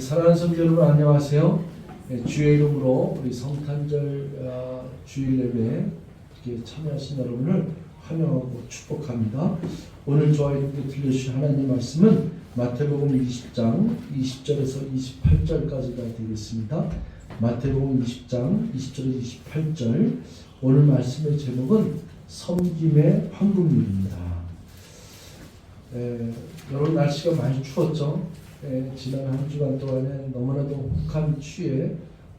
사랑하는 성도 여러분 안녕하세요. 주의 이름으로 우리 성탄절 주일 예배에 이렇게 참여하신 여러분을 환영하고 축복합니다. 오늘 저와 여러분께 들려주신 하나님 말씀은 마태복음 20장 20절에서 28절까지가 되겠습니다. 마태복음 20장 20절에서 28절. 오늘 말씀의 제목은 섬김의 황금률입니다. 여러분 날씨가 많이 추웠죠? 지난 한 주간 동안에 너무나도 혹한 추위에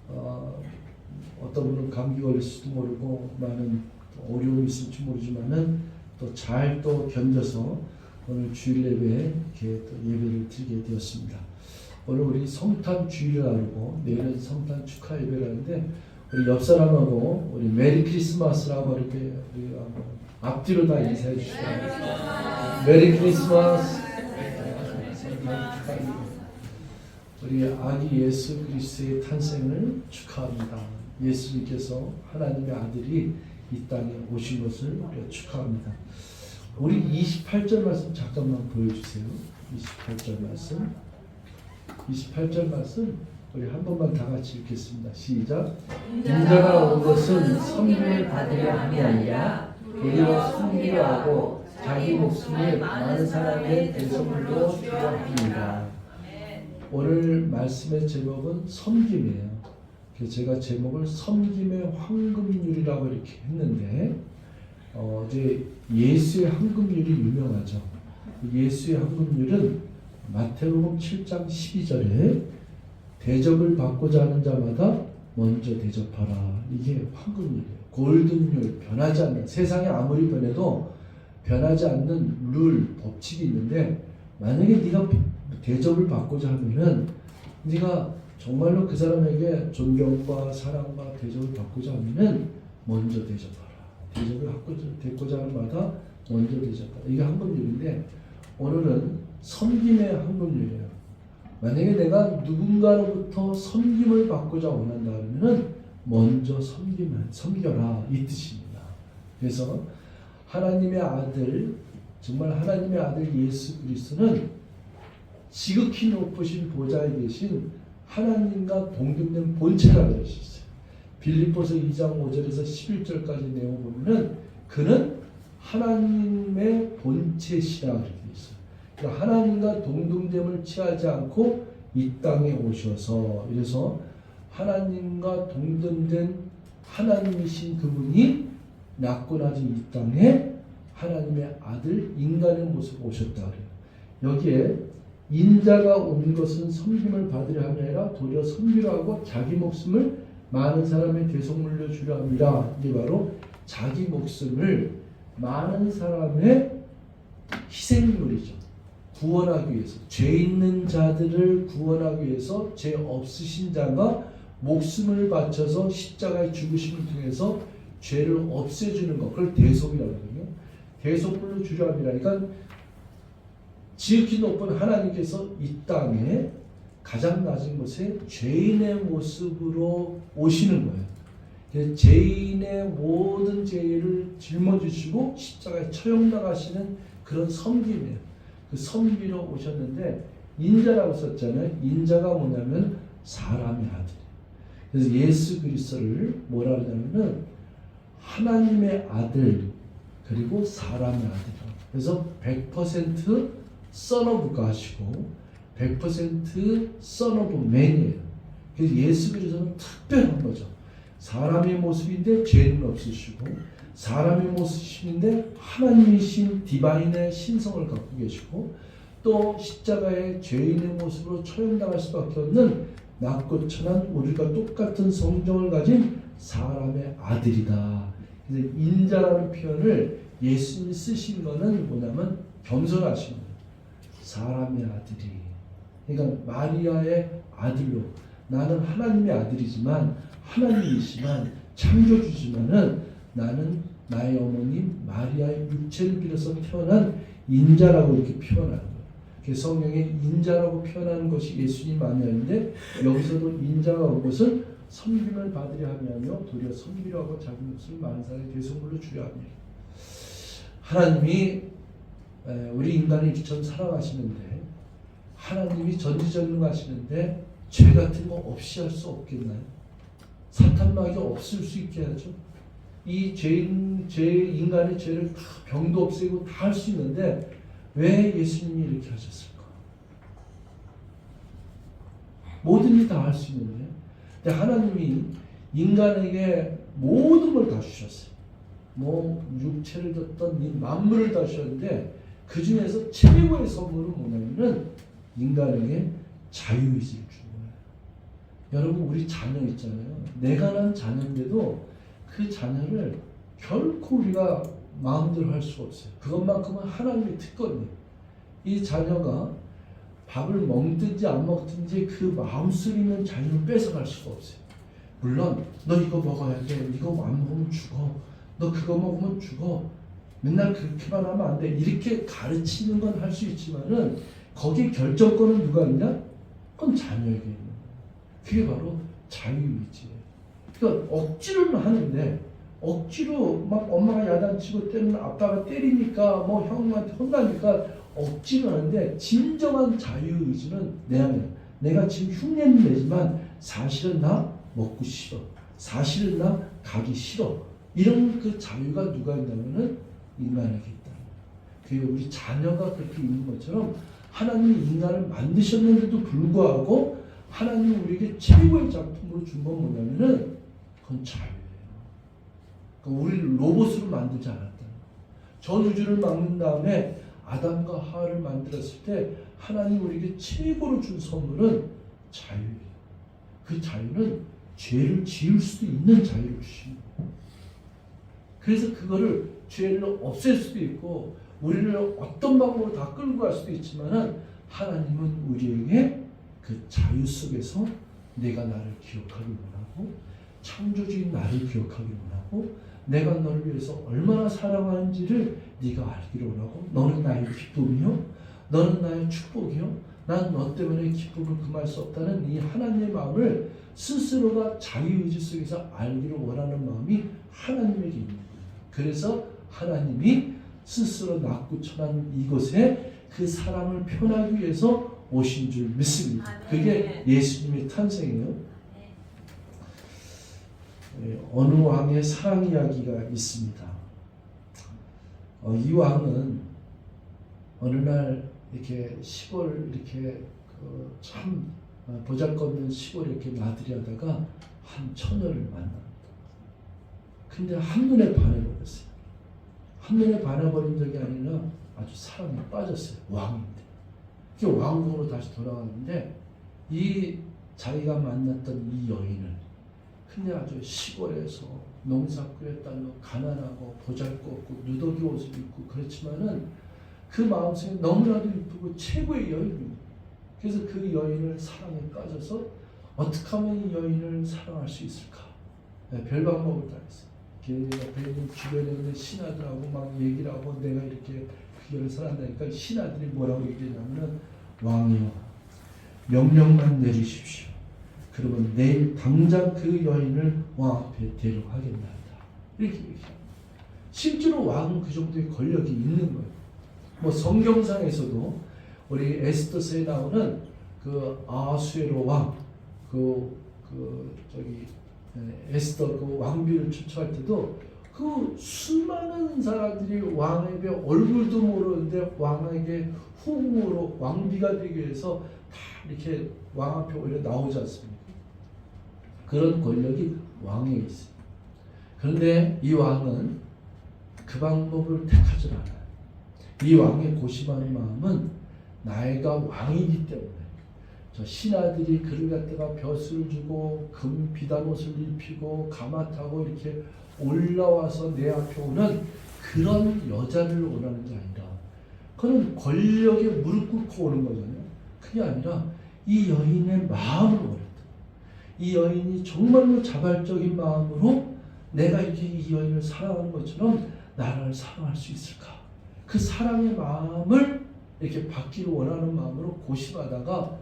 어떤 분은 감기 걸릴지도 모르고 많은 어려움이 있을지 모르지만은 또 잘 또 견뎌서 오늘 주일 예배에 이렇게 또 예배를 드리게 되었습니다. 오늘 우리 성탄 주일을 나누고 내일은 성탄 축하 예배를 하는데 우리 옆 사람하고 우리 메리 크리스마스라고 이렇게 우리 앞뒤로 다 인사해 주시기 바랍니다. 메리 크리스마스. 우리 아기 예수 그리스도의 탄생을 축하합니다. 예수님께서 하나님의 아들이 이 땅에 오신 것을 우리가 축하합니다. 우리 28절 말씀 잠깐만 보여주세요. 28절 말씀. 28절 말씀 우리 한 번만 다 같이 읽겠습니다. 시작. 인자가 온 것은 섬김을 받으려 함이 아니라 도리어 섬기려 하고 자기 목숨을 많은 사람의 대속물로 주려 함이니라. 오늘 말씀의 제목은 섬김이에요. 그래서 제가 제목을 섬김의 황금률이라고 이렇게 했는데 이제 예수의 황금률이 유명하죠. 예수의 황금률은 마태복음 7장 12절에 대접을 받고자 하는 자마다 먼저 대접하라. 이게 황금률이에요. 골든률, 변하지 않는, 세상이 아무리 변해도 변하지 않는 룰, 법칙이 있는데 만약에 네가 대접을 받고자 하면은 네가 정말로 그 사람에게 존경과 사랑과 대접을 받고자 하면은 먼저 대접하라. 대접을 받고자 하는 마다 먼저 대접하라. 이게 황금률인데 오늘은 섬김의 황금률이에요. 만약에 내가 누군가로부터 섬김을 받고자 원한다 하면은 먼저 섬겨라 이 뜻입니다. 그래서 하나님의 아들, 정말 하나님의 아들 예수 그리스도는 지극히 높으신 보좌에 계신 하나님과 동등된 본체라고 할 수 있어요. 빌립보서 2장 5절에서 11절까지 내용 보면은 그는 하나님의 본체시라고 되어 있어요. 그러니까 하나님과 동등됨을 취하지 않고 이 땅에 오셔서, 이래서 하나님과 동등된 하나님이신 그분이 낮고 낮은 이 땅에 하나님의 아들 인간의 모습으로 오셨다 그래요. 여기에 인자가 온 것은 섬김을 받으려 함이 아니라 도리어 섬기려 하고 자기 목숨을 많은 사람의 대속물로 주려 함이라. 이게 바로 자기 목숨을 많은 사람의 희생물이죠. 구원하기 위해서, 죄 있는 자들을 구원하기 위해서 죄 없으신 자가 목숨을 바쳐서 십자가의 죽으심을 통해서 죄를 없애주는 것, 그걸 대속이라고 하거든요. 대속물로 주려 함이라. 그러니까 지극히 높은 하나님께서 이 땅에 가장 낮은 곳에 죄인의 모습으로 오시는 거예요. 죄인의 모든 죄를 짊어지시고 십자가에 처형당하시는 그런 섬김이에요. 그 섬기러 오셨는데 인자라고 썼잖아요. 인자가 뭐냐면 사람의 아들. 그래서 예수 그리스도를 뭐라 하냐면은 하나님의 아들 그리고 사람의 아들. 그래서 100% Son of God이고 100% Son of Man이에요. 그래서 예수 그리스도는 특별한 거죠. 사람의 모습인데 죄는 없으시고 사람의 모습인데 하나님이신 디바인의 신성을 갖고 계시고 또 십자가의 죄인의 모습으로 처형당할 수밖에 없는 낮고 천한 우리가 똑같은 성정을 가진 사람의 아들이다. 그래서 인자라는 표현을 예수님이 쓰신 거는 뭐냐면 겸손하신 거예요. 사람의 아들이. 그러니까 마리아의 아들로, 나는 하나님의 아들이지만 하나님이시만 창조주지만은 나는 나의 어머니 마리아의 육체를 빌어서 태어난 인자라고 이렇게 표현하는 거예요. 그래서 성경에 인자라고 표현하는 것이 예수님 아니었는데 여기서도 인자가 온 것은 섬김을 받으려 하며 도리어 섬기려 하고 자기 목숨을 많은 사람의 대속물로 주려 하며. 하나님이 우리 인간을 이처럼 사랑하시는데, 하나님이 전지전능하시는데 죄 같은 거 없이 할 수 없겠나요? 사탄마귀 없을 수 있게 하죠. 이 인간의 죄를 다 병도 없애고 다 할 수 있는데 왜 예수님이 이렇게 하셨을까? 뭐든지 다 할 수 있는데, 근데 하나님이 인간에게 모든 걸 다 주셨어요. 뭐 육체를 줬던 이 만물을 다 주셨는데 그 중에서 최고의 선물은 뭐냐면은 인간에게 자유의지를 주는 거예요. 여러분, 우리 자녀 있잖아요. 내가 난 자녀인데도 그 자녀를 결코 우리가 마음대로 할 수가 없어요. 그것만큼은 하나님의 특권이에요. 이 자녀가 밥을 먹든지 안 먹든지 그 마음속에 있는 자유를 뺏어갈 수가 없어요. 물론 너 이거 먹어야 돼. 이거 안 먹으면 죽어. 너 그거 먹으면 죽어. 맨날 그렇게만 하면 안 돼. 이렇게 가르치는 건 할 수 있지만은 거기에 결정권은 누가 있냐? 그건 자녀에게 있는 거예요. 그게 바로 자유의지예요. 그러니까 억지로는 하는데 억지로 막 엄마가 야단치고 때리면 아빠가 때리니까 뭐 형한테 혼나니까 억지로 하는데 진정한 자유의지는 내 안에 내가 지금 흉내는 내지만 사실은 나 먹고 싫어. 사실은 나 가기 싫어. 이런 그 자유가 누가 있냐면은 인간에게 있다. 그게 우리 자녀가 그렇게 있는 것처럼 하나님이 인간을 만드셨는데도 불구하고 하나님이 우리에게 최고의 작품으로 준 건 뭐냐면은 그건 자유예요. 그러니까 우리를 로봇으로 만들지 않았다는 거예요. 전 우주를 만든 다음에 아담과 하와를 만들었을 때 하나님 우리에게 최고로 준 선물은 자유예요. 그 자유는 죄를 지을 수도 있는 자유를 주신 거예요. 그래서 그거를 죄를 없앨 수도 있고 우리를 어떤 방법으로 다 끌고 갈 수도 있지만은 하나님은 우리에게 그 자유 속에서 내가 나를 기억하기 원하고 창조주인 나를 기억하기 원하고 내가 너를 위해서 얼마나 사랑하는지를 네가 알기를 원하고 너는 나의 기쁨이요 너는 나의 축복이요 난 너 때문에 기쁨을 금할 수 없다는 이 하나님의 마음을 스스로가 자유의지 속에서 알기를 원하는 마음이 하나님에게 있는 거예요. 그래서 하나님이 스스로 낳고 천한 이곳에 그 사랑을 표현하기 위해서 오신 줄 믿습니다. 그게 예수님의 탄생이에요. 어느 왕의 사랑 이야기가 있습니다. 이 왕은 어느 날 이렇게 시골 이렇게 참 보잘것없는 시골에 이렇게 나들이 하다가 한 처녀를 만납니다. 근데 한눈에 반해버렸어요. 한눈에 반해버린 적이 아니라 아주 사랑에 빠졌어요. 왕인데. 왕궁으로 다시 돌아왔는데 이 자기가 만났던 이 여인을 근데 아주 시골에서 농사꾼의 딸로 가난하고 보잘것없고 누더기 옷을 입고 그렇지만은 그 마음속에 너무나도 이쁘고 최고의 여인입니다. 그래서 그 여인을 사랑에 빠져서 어떻게 하면 이 여인을 사랑할 수 있을까? 별 방법을 다 했어요. 옆에 있는 주변에 있는 신하들하고 막 얘기를 하고 내가 이렇게 그 여인을 사랑한다니까 신하들이 뭐라고 얘기했냐면은 왕이여 명령만 내리십시오. 그러면 내일 당장 그 여인을 왕 앞에 데려가겠나이다. 이렇게 얘기합니다. 실제로 왕은 그 정도의 권력이 있는 거예요. 뭐 성경상에서도 우리 에스더서에 나오는 그 아수에로 왕, 에스더 그 왕비를 추초할 때도 그 수많은 사람들이 왕에게 얼굴도 모르는데 왕에게 후궁으로 왕비가 되기 위해서 다 이렇게 왕 앞에 올려 나오지 않습니까? 그런 권력이 왕에 있어요. 그런데 이 왕은 그 방법을 택하지 않아요. 이 왕의 고심하는 마음은 나이가 왕이기 때문에 저 신하들이 그를 갖다가 벼슬을 주고 금 비단 옷을 입히고 가마 타고 이렇게 올라와서 내 앞에 오는 그런 여자를 원하는 게 아니라 그는 권력에 무릎 꿇고 오는 거잖아요. 그게 아니라 이 여인의 마음을 원했다. 이 여인이 정말로 자발적인 마음으로 내가 이렇게 이 여인을 사랑하는 것처럼 나를 사랑할 수 있을까? 그 사랑의 마음을 이렇게 받기를 원하는 마음으로 고심하다가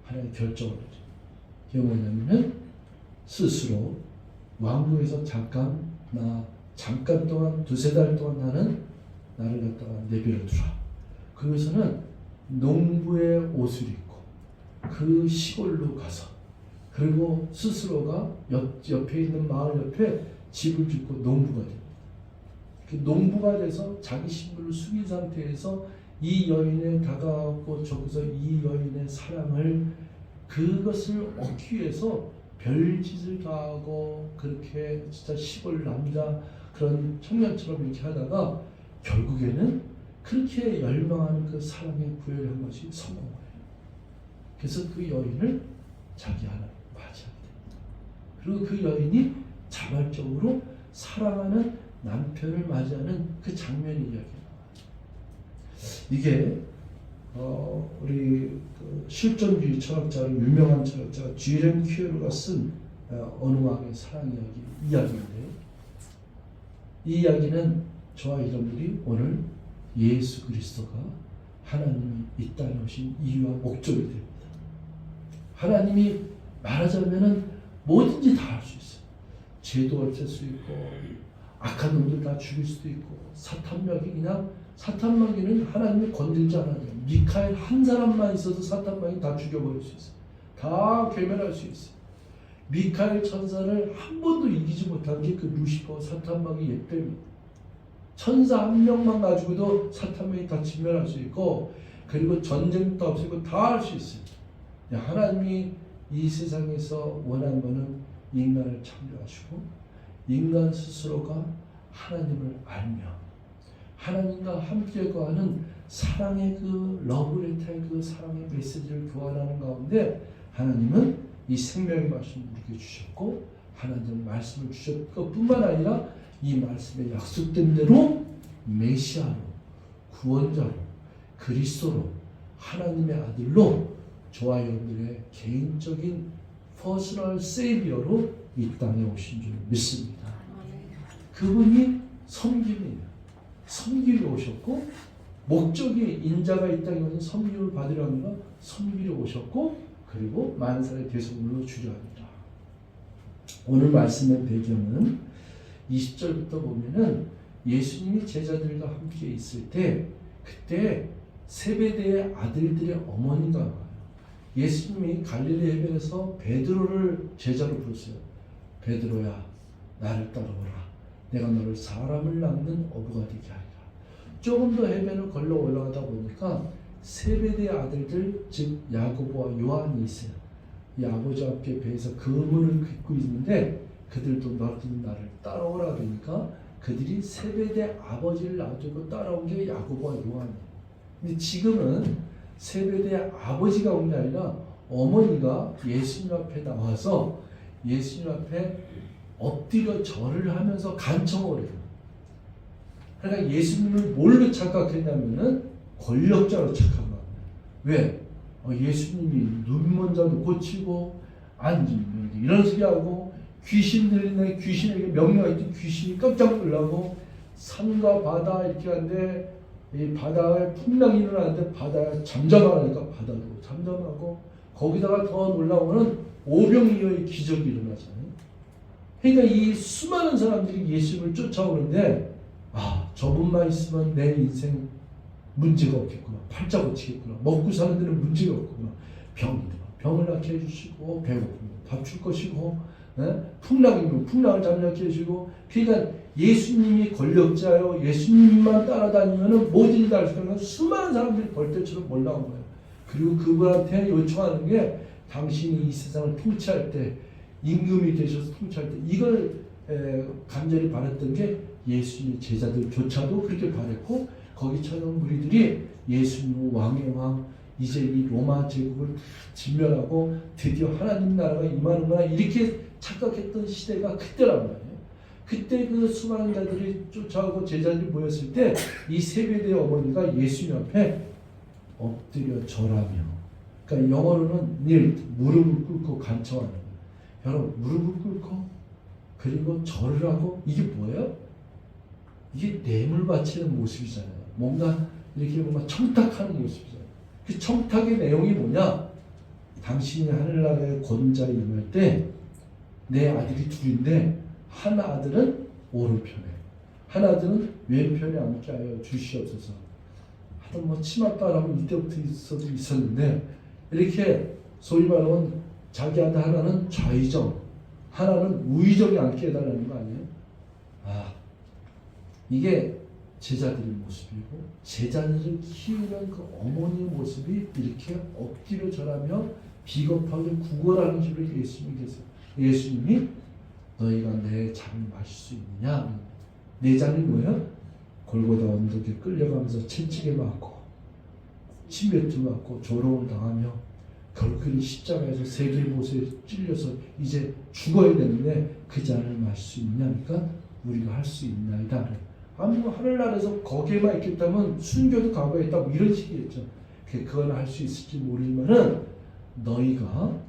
하나의 결정을 하죠. 그게 뭐냐면은 스스로 왕궁에서 잠깐 동안 두세 달 동안 나를 갖다가 내버려 두라. 그래서는 농부의 옷을 입고 그 시골로 가서 그리고 스스로가 옆에 있는 마을 옆에 집을 짓고 농부가 됩니다. 그 농부가 돼서 자기 신분을 숙인 상태에서 이 여인에 다가가고 저기서 이 여인의 사랑을 그것을 얻기 위해서 별짓을 다 하고 그렇게 진짜 시골 남자 그런 청년처럼 이렇게 하다가 결국에는 그렇게 열망하는 그 사랑의 구애를 한 것이 성공을 해요. 그래서 그 여인을 자기 하나님 맞이하게 됩니다. 그리고 그 여인이 자발적으로 사랑하는 남편을 맞이하는 그 장면이 이야기해요. 이게 우리 그 실존주의 철학자 유명한 철학자 G.L.M. 큐어가 쓴 어느 왕의 사랑 이야기인데요. 이 이야기는 저와 여러분들이 오늘 예수 그리스도가 하나님이 이 땅에 오신 이유와 목적이 됩니다. 하나님이 말하자면은 뭐든지 다 할 수 있어요. 죄도 없앨 수 있고 악한 놈들 다 죽일 수도 있고 사탄마귀는 하나님이 건들지 않아요. 미카엘 한 사람만 있어도 사탄마귀 다 죽여버릴 수 있어요. 다 괴멸할 수 있어요. 미카엘 천사를 한 번도 이기지 못한 게 그 루시퍼 사탄마귀 옛뱀입니다. 천사 한 명만 가지고도 사탄마귀 다 진멸할 수 있고 그리고 전쟁도 없애고 다 할 수 있어요. 하나님이 이 세상에서 원하는 것은 인간을 창조하시고 인간 스스로가 하나님을 알며 하나님과 함께 거하는 사랑의 그 러브레터의 그 사랑의 메시지를 교환하는 가운데 하나님은 이 생명의 말씀을 우리에게 주셨고 하나님 말씀을 주셨을 것뿐만 아니라 이 말씀에 약속된 대로 메시아로 구원자로 그리스도로 하나님의 아들로 저와 여러분들의 개인적인 퍼스널 세이비어로 이 땅에 오신 줄 믿습니다. 그분이 섬김이에요. 섬기러 오셨고 목적이 인자가 이 땅에 오는 섬김을 받으려 하는가 섬기러 오셨고 그리고 만사의 대속물로 주려 합니다. 오늘 말씀의 배경은 20절부터 보면은 예수님이 제자들과 함께 있을 때 그때 세베대의 아들들의 어머니가 나와요. 예수님이 갈릴리 해변에서 베드로를 제자로 부르세요. 베드로야 나를 따라오라. 내가 너를 사람을 낳는 어부가 되게 하리라. 조금 더 해변을 걸러 올라가다 보니까 세베대의 아들들 즉 야고보와 요한이 있어요. 이 아버지 앞에 배에서 그물을 긋고 있는데 그들도 너희는 나를 따라오라 그러니까 그들이 세베대 아버지를 놔두고 따라온 게 야고보와 요한이에요. 근데 지금은 세베대 아버지가 온 게 아니라 어머니가 예수님 앞에 나와서 예수님 앞에 엎드려 절을 하면서 간청을 해요. 그러니까 예수님을 뭘로 착각했냐면은 권력자로 착각한 거예요. 왜? 예수님이 눈먼 자도 고치고 앉으면 이런 소리 하고 귀신 들리는 귀신에게 명령할 때 귀신이 깜짝 놀라고 산과 바다 이렇게 하는데 이 바다에 풍랑이 일어나는데 바다에 잠잠하니까 바다도 잠잠하고 거기다가 더 놀라운 거는 오병이어의 기적이 일어나잖아요. 그러니까 이 수많은 사람들이 예수님을 쫓아오는데 저분만 있으면 내 인생 문제가 없겠구나. 팔자 고치겠구나. 먹고 사는 데는 문제가 없구나. 병을 낫게 해주시고 배고프면 밥 줄 것이고 풍랑이면 풍랑을 잠잠케 해주시고 그러니까 예수님이 권력자요. 예수님만 따라다니면 뭐든지 다 할 수 있는 수많은 사람들이 벌떼처럼 몰려온 거예요. 그리고 그분한테 요청하는 게 당신이 이 세상을 통치할 때 임금이 되셔서 통치할 때 이걸 간절히 바랬던 게 예수님의 제자들조차도 그렇게 바랬고 거기 찾아온 무리들이 예수님은 왕의 왕 이제 이 로마 제국을 진멸하고 드디어 하나님 나라가 임하는구나 이렇게 착각했던 시대가 그때란 말이에요. 그때 그 수많은 자들이 쫓아오고 제자들이 모였을 때 이 세베대의 어머니가 예수님 앞에 엎드려 절하며 그러니까 영어로는 kneel 무릎을 꿇고 간청하는 거예요. 여러분 무릎을 꿇고 그리고 절을 하고 이게 뭐예요? 이게 뇌물 바치는 모습이잖아요. 뭔가 이렇게 뭔가 청탁하는 모습이잖아요. 그 청탁의 내용이 뭐냐? 당신이 하늘나라의 권자에 임할 때 내 아들이 둘인데 한 아들은 오른편에 한 아들은 왼편에 앉게 하여 주시옵소서. 하여튼 뭐 치맛바람은 이때부터 있었는데 이렇게 소위 말하면 자기한테 하나는 좌의정, 하나는 우의정이 않게 해달라는 거 아니에요? 이게 제자들의 모습이고, 제자들을 키우는 그 어머니의 모습이 이렇게 엎드려 절하며 비겁하게 구걸하는 줄을 예수님께서, 예수님이 너희가 내 잔을 마실 수 있느냐? 내 잔이 뭐예요? 골고다 언덕에 끌려가면서 채찍에 맞고 침뱉음 맞고 조롱을 당하며 결국은 십자가에서 세 개의 못에 찔려서 이제 죽어야 되는데 그 잔을 마실 수 있냐니까 우리가 할 수 있나이다. 아니 뭐 하늘나라에서 거기에만 있겠다면 순교도 과거에 있다 뭐 이런 식이겠죠. 그건 할 수 있을지 모르지만은 너희가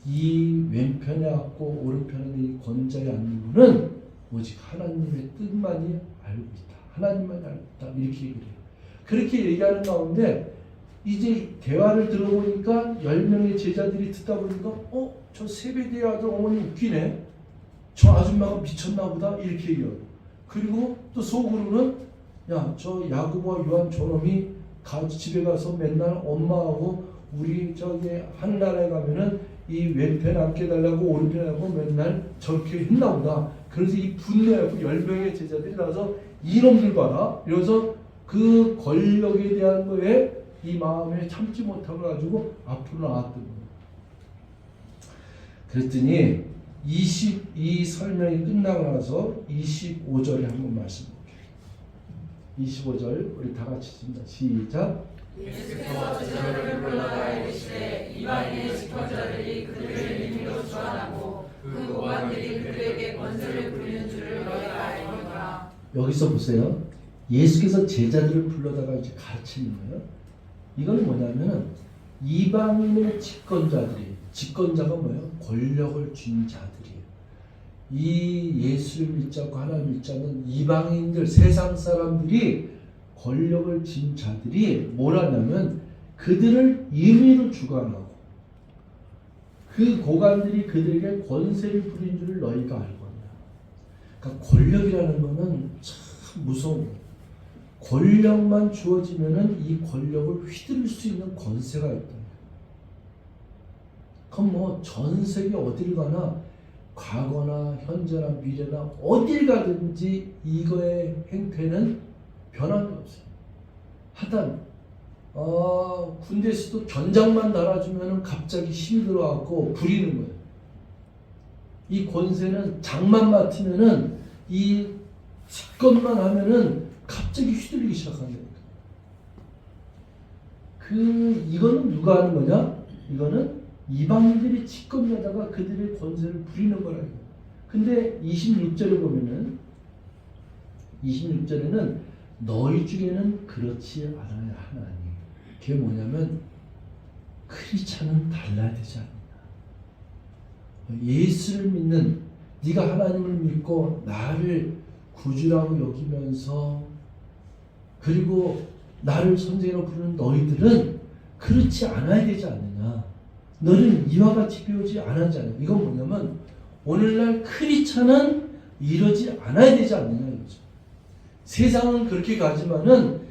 이 왼편에 앉고 오른편에 이 권자에 앉는 것은 오직 하나님의 뜻만이 알고 있다. 하나님만 알고 있다. 이렇게 얘기해요. 그렇게 얘기하는 가운데 이제 대화를 들어보니까 10명의 제자들이 듣다 보니까 저 세베대의 아들 어머니 웃기네. 저 아줌마가 미쳤나 보다. 이렇게 얘기하고. 그리고 또 속으로는 저 야고보와 요한 저놈이 집에 가서 맨날 엄마하고 우리 저기 하늘나라에 가면은 이 왼편에 앉게 달라고 오른편에 앉고 맨날 저렇게 했나 보다. 그래서 이 분노해갖고 10명의 제자들이 나와서 이놈들 봐라. 이러면서 그 권력에 대한 거에 이 마음에 참지 못하고 가지고 앞으로 나왔던 거예요. 그랬더니 이 설명이 끝나고 나서 25절에 한번 말씀 볼게요. 25절 우리 다 같이 읽습니다. 시작. 예수께서 제자들을 불러다가 이르시되 이방인의 집권자들이 그들을 임의로 주관하고 그 고관들이 그들에게 권세를 부리는 줄을 너희가 알거니와. 여기서 보세요. 예수께서 제자들을 불러다가 이제 가르치는 거예요. 이건 뭐냐면 이방인의 집권자가 뭐예요? 권력을 쥔 자들이에요. 이 예수를 믿지 않고 하나님 믿지 않는 이방인들, 세상 사람들이 권력을 쥔 자들이 뭐라냐면 그들을 임의로 주관하고 그 고관들이 그들에게 권세를 부린 줄을 너희가 알거니와. 그러니까 권력이라는 것은 참 무서운 거예요. 권력만 주어지면은 이 권력을 휘두를 수 있는 권세가 있다. 그럼 뭐 전 세계 어딜 가나 과거나 현재나 미래나 어딜 가든지 이거의 행태는 변함이 없어요. 하여튼 군대에서도 견장만 달아주면은 갑자기 힘이 들어갖고 부리는 거예요. 이 권세는 장만 맡으면은 이 집권만 하면은 갑자기 휘둘리기 시작한다니까. 이거는 누가 하는 거냐? 이거는 이방인들이 집권하다가 그들의 권세를 부리는 거라고. 근데 26절에 보면은 26절에는 너희 중에는 그렇지 않아야 하나니. 그게 뭐냐면 크리스찬은 달라야 되지 않느냐. 예수를 믿는 네가 하나님을 믿고 나를 구주라고 여기면서 그리고 나를 선생으로 부르는 너희들은 그렇지 않아야 되지 않느냐. 너는 이와 같이 배우지 않았잖아. 이건 뭐냐면 오늘날 크리스찬은 이러지 않아야 되지 않느냐 이거죠. 세상은 그렇게 가지만은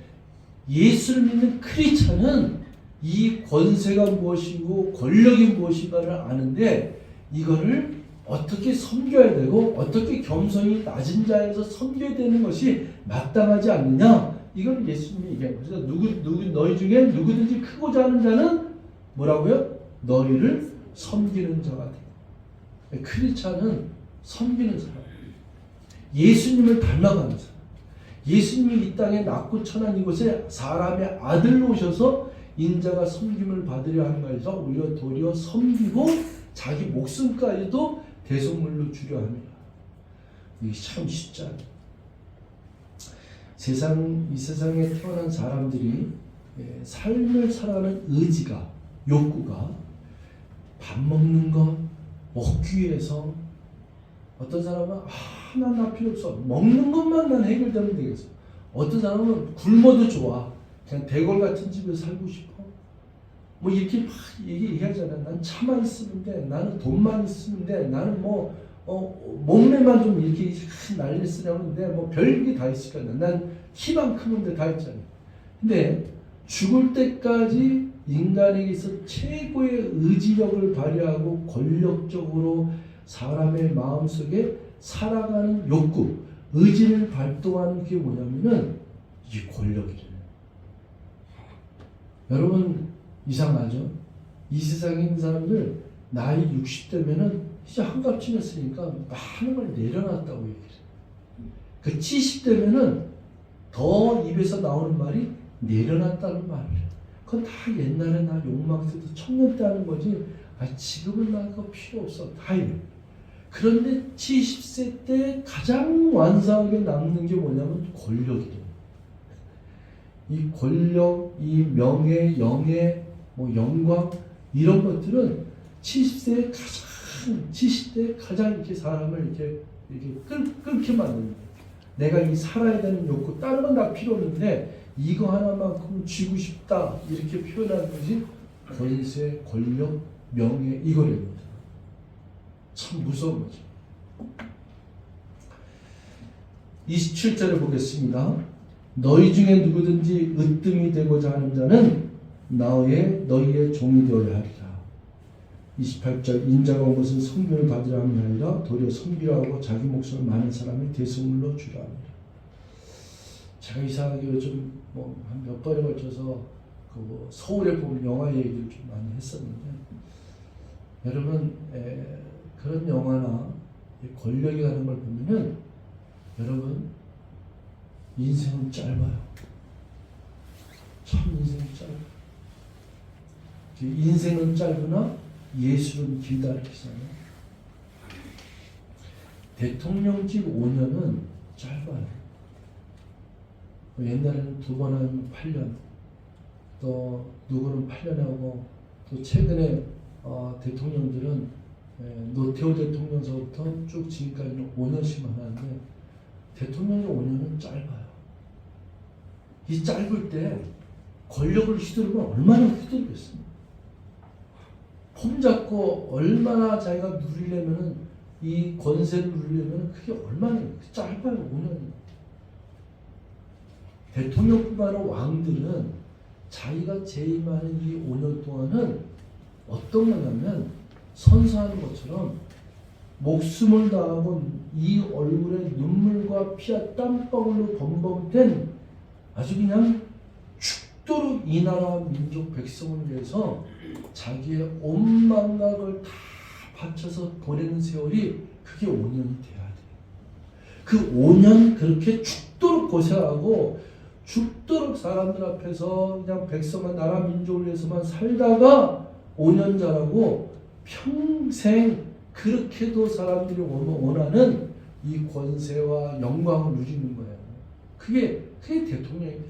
예수를 믿는 크리스찬은 이 권세가 무엇이고 권력이 무엇인가를 아는데 이거를 어떻게 섬겨야 되고 어떻게 겸손히 낮은 자에서 섬겨야 되는 것이 마땅하지 않느냐. 이걸 예수님이 얘기하는 거죠. 너희 중에 누구든지 크고자 하는 자는 뭐라고요? 너희를 섬기는 자가 돼. 크리스찬은 섬기는 사람. 예수님을 닮아가는 사람. 예수님이 이 땅에 낮고 천한 이곳에 사람의 아들로 오셔서 인자가 섬김을 받으려 하는 것이 아니라 오히려 도리어 섬기고 자기 목숨까지도 대속물로 주려 합니다. 이게 참 쉽지 않아요. 이 세상에 태어난 사람들이 삶을 살아가는 의지가, 욕구가 밥 먹는 것, 먹기 위해서 어떤 사람은 난 필요 없어. 먹는 것만 난 해결되면 되겠어. 어떤 사람은 굶어도 좋아. 그냥 대궐 같은 집에 살고 싶어. 뭐 이렇게 막 얘기하잖아. 난 차만 있으면 돼. 나는 돈만 있으면 돼. 나는 몸매만 좀 이렇게 난리 쓰려는데 뭐 별게 다 있을 거야. 난 키만 크면 돼. 다 있잖아. 근데 죽을 때까지 인간에게서 최고의 의지력을 발휘하고 권력적으로 사람의 마음속에 살아가는 욕구, 의지를 발동하는 게 뭐냐면은 이게 권력이래요. 여러분 이상하죠? 이 세상에 있는 사람들 나이 60대면은 이제 한갑쯤 했으니까 많은 걸 내려놨다고 얘기해요. 그 70대면은 더 입에서 나오는 말이 내려놨다는 말이에요. 그건 다 옛날에 나 욕망 때도 청년 때 하는 거지. 지금은 나 그거 필요 없어. 다 이래. 그런데 70세 때 가장 완성하게 남는 게 뭐냐면 권력이래요. 이 권력, 이 명예, 영예, 영광 이런 것들은 70대에 가장 이렇게 사람을 이렇게 끌게 만드는 거예요. 내가 이 살아야 되는 욕구, 다른 건 다 필요 없는데 이거 하나만큼 쥐고 싶다 이렇게 표현하는 것이 권세, 권력, 명예 이거랍니다. 참 무서운 거죠. 27절을 보겠습니다. 너희 중에 누구든지 으뜸이 되고자 하는 자는 너희의 종이 되어야 하리라. 28절 인자가 온 것은 성교를 받으라 함이 아니라 도리어 섬기라 하고 자기 목숨을 많은 사람의 대속물로 주라 합니다. 제가 이상하게 요즘 한 몇 번에 걸쳐서 서울에 보면 영화 얘기를 좀 많이 했었는데 여러분 그런 영화나 권력이 가는 걸 보면은 여러분 인생은 짧아요. 참 인생은 짧아요. 인생은 짧으나 예술은 길다 이렇게 써요. 대통령직 5년은 짧아요. 옛날에는 2번 하면 8년, 또 누구는 8년 하고, 또 최근에 대통령들은 노태우 대통령서부터 쭉 지금까지는 5년씩만 하는데 대통령의 5년은 짧아요. 이 짧을 때 권력을 휘두르면 얼마나 휘두르겠습니까? 폼 잡고 얼마나 자기가 누리려면은 이 권세를 누리려면 그게 얼마나 짧아요. 5년이. 대통령뿐만 아니라 왕들은 자기가 재임하는 이 5년 동안은 어떤 거냐면 선서하는 것처럼 목숨을 다하고 이 얼굴에 눈물과 피와 땀방울로 범벅된 아주 그냥 죽도록 이 나라 민족 백성을 위해서 자기의 온 망각을 다 바쳐서 보내는 세월이 그게 5년이 돼야 돼요. 그 5년 그렇게 죽도록 고생하고 죽도록 사람들 앞에서 그냥 백성만 나라 민족을 위해서만 살다가 5년 자라고 평생 그렇게도 사람들이 원하는 이 권세와 영광을 누리는 거예요. 그게 대통령이에요.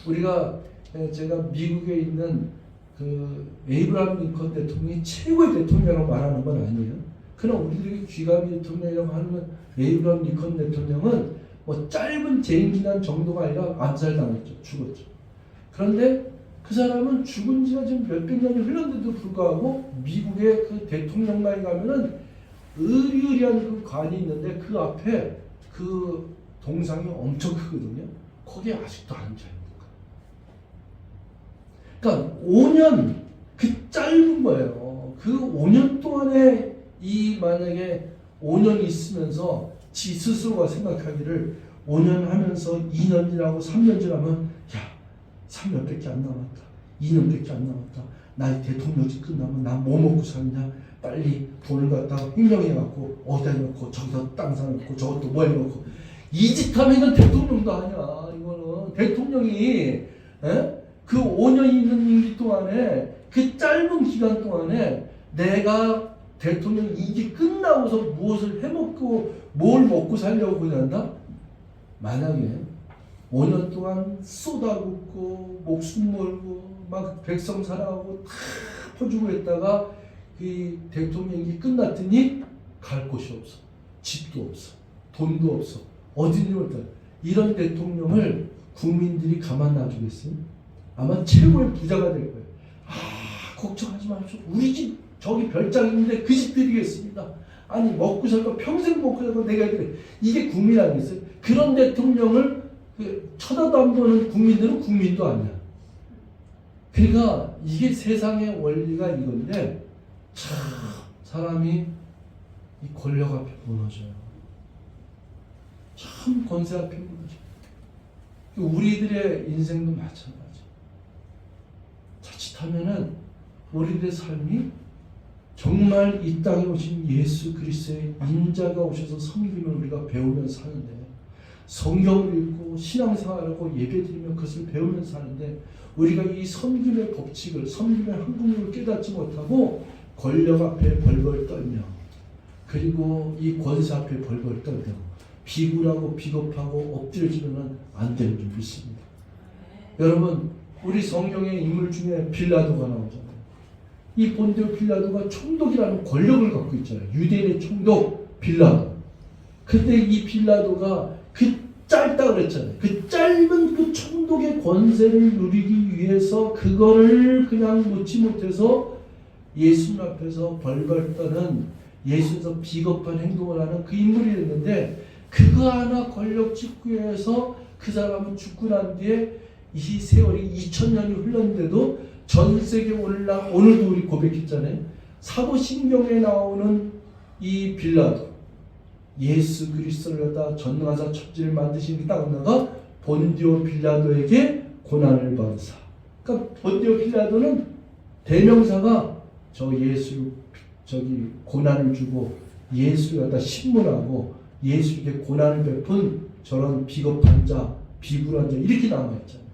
우리가 제가 미국에 있는 그 에이브라함 링컨 대통령이 최고의 대통령이라고 말하는 건 아니에요. 그러나 우리들이 귀감이 대통령이라고 하는 에이브라함 링컨 대통령은 짧은 재임 기간 정도가 아니라 암살당했죠. 죽었죠. 그런데 그 사람은 죽은 지가 지금 몇백 년이 흘렀는데도 불구하고 미국의 그 대통령당에 가면은 으리으리한 그 관이 있는데 그 앞에 그 동상이 엄청 크거든요. 거기에 아직도 앉아있는 거예요. 그러니까 5년 그 짧은 거예요. 그 5년 동안에 만약에 5년 있으면서 지 스스로가 생각하기를 5년 하면서 2년이라고 3년이라면 야 3년밖에 안 남았다. 2년밖에 안 남았다. 나 대통령직 끝나면 나 뭐 먹고 사냐. 빨리 돈을 갖다가 횡령해갖고 어디다 놓고 저기서 땅 사놓고 저것도 뭐 해놓고 이 짓 하면 이건 대통령도 아니야. 이거는 대통령이 그 5년 있는 임기 동안에 그 짧은 기간 동안에 내가 대통령 임기 끝나고서 무엇을 해먹고 뭘 먹고 살려고 그런다? 만약에 5년 동안 쏟아붓고 목숨 걸고 막 백성 살아가고 다 퍼주고 했다가 그 대통령이 끝났더니 갈 곳이 없어. 집도 없어. 돈도 없어. 어디니 올까? 이런 대통령을 국민들이 가만 놔주겠어요? 아마 최고의 부자가 될 거예요. 걱정하지 마십시오. 우리 집 저기 별장 있는데 그 집 드리겠습니다. 아니 먹고 살고 평생 먹고 살고 내가 그래. 이게 국민 아니겠어요? 그런 대통령을 쳐다도 안 보는 국민들은 국민도 아니야. 그러니까 이게 세상의 원리가 이건데 참 사람이 이 권력 앞에 무너져요. 참 권세 앞에 무너져요. 우리들의 인생도 마찬가지. 자칫하면은 우리들의 삶이 정말 이 땅에 오신 예수 그리스도의 인자가 오셔서 섬김을 우리가 배우면서 사는데, 성경을 읽고 신앙생활하고 예배드리며 그것을 배우면서 사는데, 우리가 이 섬김의 법칙을, 섬김의 한국문을 깨닫지 못하고 권력 앞에 벌벌 떨며, 그리고 이 권세 앞에 벌벌 떨며 비굴하고 비겁하고 엎드려지면 안 되는 줄 믿습니다. 여러분, 우리 성경의 인물 중에 빌라도가 나오잖아요. 이 본디오 빌라도가 총독이라는 권력을 갖고 있잖아요. 유대인의 총독 빌라도. 근데 이 빌라도가 그 짧다 그랬잖아요. 그 짧은 그 총독의 권세를 누리기 위해서 그거를 그냥 놓지 못해서 예수님 앞에서 벌벌 떠는, 예수에서 비겁한 행동을 하는 그 인물이 됐는데, 그거 하나 권력 직구에서 그 사람은 죽고 난 뒤에 이 세월이 2000년이 흘렀는데도 전 세계 오늘도 우리 고백했잖아요. 사도신경에 나오는 이 빌라도, 예수 그리스도를 갖다 전능하사 첩지를 만드신 그 땅나가 본디오 빌라도에게 고난을 받으사. 그러니까 본디오 빌라도는 대명사가 저 예수 저기 고난을 주고 예수를 갖다 신문하고 예수에게 고난을 베푼 저런 비겁한 자, 비굴한 자 이렇게 남아있잖아요.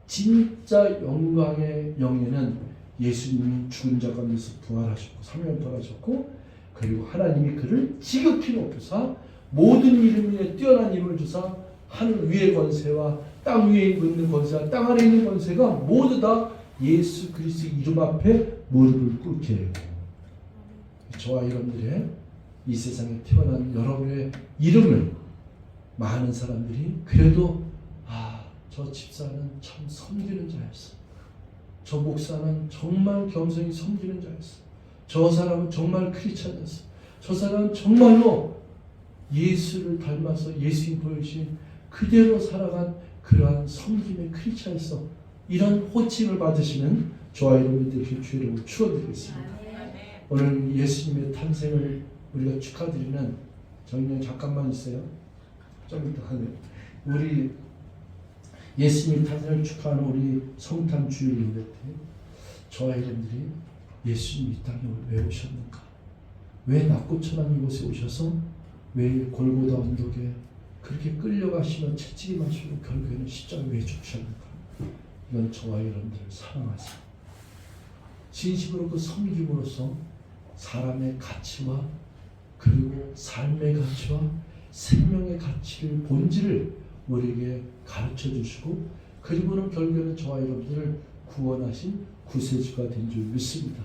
진짜 영광의 영예는 예수님이 죽은 자 가운데서 부활하셨고 3년 부활하셨고, 그리고 하나님이 그를 지극히 높으사 모든 이름 위에 뛰어난 힘을 주사 하늘 위의 권세와 땅 위에 있는 권세와 땅 아래에 있는 권세가 모두 다 예수 그리스도의 이름 앞에 무릎을 꿇게 해요. 저와 여러분들의 이 세상에 태어난 여러분의 이름을 많은 사람들이 그래도 저 집사는 참 섬기는 자였어. 저 목사는 정말 겸손히 섬기는 자였어. 저 사람은 정말 크리스찬이었어. 저 사람은 정말로 예수를 닮아서 예수님 보여주신 그대로 살아간 그러한 섬김의 크리스찬이었어. 이런 호칭을 받으시는 저와 여러분들께 주의 이름으로 축원드리겠습니다. 오늘 예수님의 탄생을 우리가 축하드리는, 저희는 잠깐만 있어요. 좀 이따 하네요. 우리 예수님의 탄생을 축하하는 우리 성탄 주일 예배 때 저와 여러분들이 예수님이 이 땅에 왜 오셨는가? 왜 낙고천한 이곳에 오셔서 왜 골고다 언덕에 그렇게 끌려가시며 채찍이 마시고 결국에는 십자가에 왜 죽으셨는가? 이건 저와 여러분들을 사랑하세요. 진심으로 그 섬김으로써 사람의 가치와 그리고 삶의 가치와 생명의 가치를, 본질을 우리에게 가르쳐 주시고, 그리고는 결국에는 저와 여러분들을 구원하신 구세주가 된 줄 믿습니다.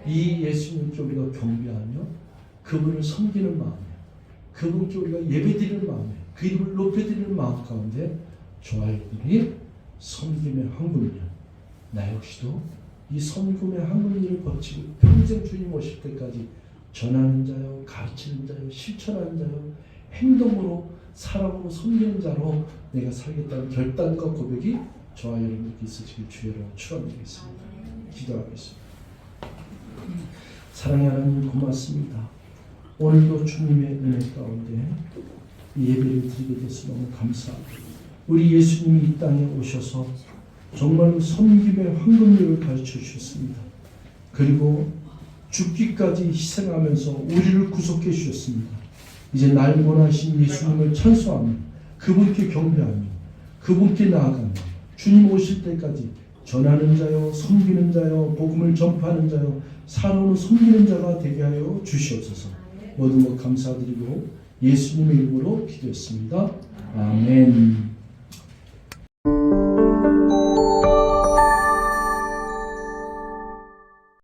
이 예수님께 우리가 경배하며 그분을 섬기는 마음에, 그분께 우리가 예배드리는 마음에, 그 이름을 높여드리는 마음 가운데 저와 여러분이 섬김의 황금률, 나 역시도 이 섬김의 황금률을 거치고 평생 주님 오실 때까지 전하는 자요, 가르치는 자요, 실천하는 자요, 행동으로 사랑으로 섬기는 자로 내가 살겠다는 결단과 고백이 저와 여러분들께 있으시길 주여로 축원드리겠습니다. 기도하겠습니다. 사랑의 하나님 고맙습니다. 오늘도 주님의 은혜 가운데 예배를 드리게 돼서 너무 감사합니다. 우리 예수님이 이 땅에 오셔서 정말로 섬김의 황금률을 가르쳐 주셨습니다. 그리고 죽기까지 희생하면서 우리를 구속해 주셨습니다. 이제 날 원하신 예수님을 찬송하며 그분께 경배하며 그분께 나아가며 주님 오실 때까지 전하는 자요, 섬기는 자요, 복음을 전파하는 자요, 살아오는 섬기는 자가 되게 하여 주시옵소서. 모두 감사드리고 예수님의 이름으로 기도했습니다. 아멘.